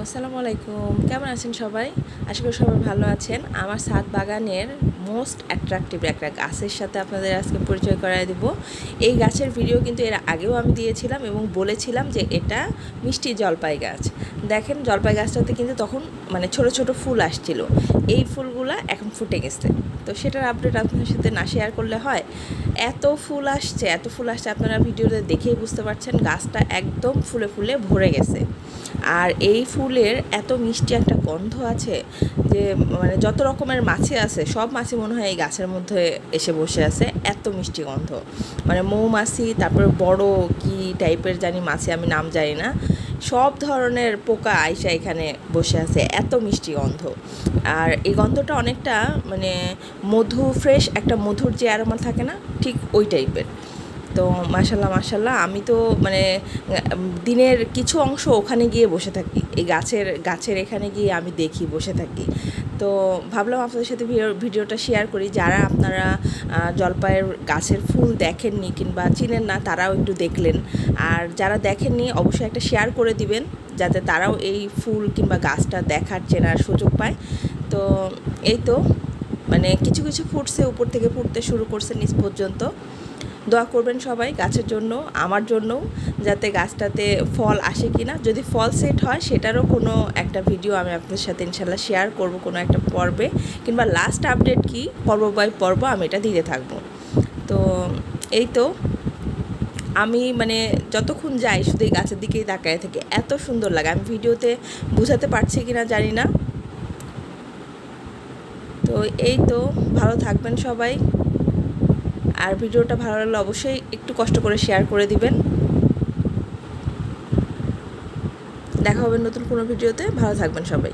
আসসালামু আলাইকুম, কেমন আছেন সবাই? আশা করি সবাই ভালো আছেন। আমার ছাদ বাগানের মোস্ট অ্যাট্রাকটিভ একটা গাছের সাথে আপনাদের আজকে পরিচয় করায় দেব। এই গাছের ভিডিও কিন্তু এর আগেও আমি দিয়েছিলাম এবং বলেছিলাম যে এটা মিষ্টি জলপাই গাছ। দেখেন জলপাই গাছটাতে কিন্তু তখন মানে ছোট ছোট ফুল আসছিল, এই ফুলগুলা এখন ফুটে গেছে। তো সেটার আপডেট আপনাদের সাথে না শেয়ার করলে হয়? এত ফুল আসছে, এত ফুল আসছে, আপনারা ভিডিওতে দেখেই বুঝতে পারছেন গাছটা একদম ফুলে ফুলে ভরে গেছে। আর এই ফুলের এত মিষ্টি একটা গন্ধ আছে যে মানে যত রকমের মাছি আছে সব মাছি মনে হয় এই গাছের মধ্যে এসে বসে আছে, এত মিষ্টি গন্ধ। মানে মৌমাছি, তারপরে বড় কি টাইপের জানি মাছি, আমি নাম জানি না, সব ধরনের পোকা আইসা এখানে বসে আছে, এত মিষ্টি গন্ধ। আর এই গন্ধটা অনেকটা মানে মধু, ফ্রেশ একটা মধুর যে অ্যারোমা থাকে না, ঠিক ওই টাইপের। তো মাশাল্লাহ মাশাল্লাহ, আমি তো মানে দিনের কিছু অংশ ওখানে গিয়ে বসে থাকি, এই গাছের এখানে গিয়ে আমি দেখি, বসে থাকি। তো ভাবলাম আপনাদের সাথে ভিডিওটা শেয়ার করি। যারা আপনারা জলপাইয়ের গাছের ফুল দেখেননি কিংবা চিনেন না, তারাও একটু দেখলেন। আর যারা দেখেননি অবশ্যই একটা শেয়ার করে দিবেন, যাতে তারাও এই ফুল কিংবা গাছটা দেখার, চেনার সুযোগ পায়। তো এই তো মানে কিছু কিছু ফুটছে, উপর থেকে ফুটতে শুরু করছে নিচ পর্যন্ত। দোয়া করবেন সবাই গাছের জন্য, আমার জন্যও, যাতে গাছটাতে ফল আসে কি না। যদি ফল সেট হয় সেটারও কোনো একটা ভিডিও আমি আপনাদের সাথে ইনশাল্লাহ শেয়ার করব কোনো একটা পর্বে, কিংবা লাস্ট আপডেট কি পর্ব বাই পর্ব আমি এটা দিতে থাকবো। তো এই তো আমি মানে যতক্ষণ যাই শুধু এই গাছের দিকেই তাকায় থেকে, এত সুন্দর লাগে। আমি ভিডিওতে বোঝাতে পারছি কি না জানি না। তো এই তো, ভালো থাকবেন সবাই। আর ভিডিওটা ভালো লাগলে অবশ্যই একটু কষ্ট করে শেয়ার করে দিবেন। দেখা হবে নতুন কোনো ভিডিওতে। ভালো থাকবেন সবাই।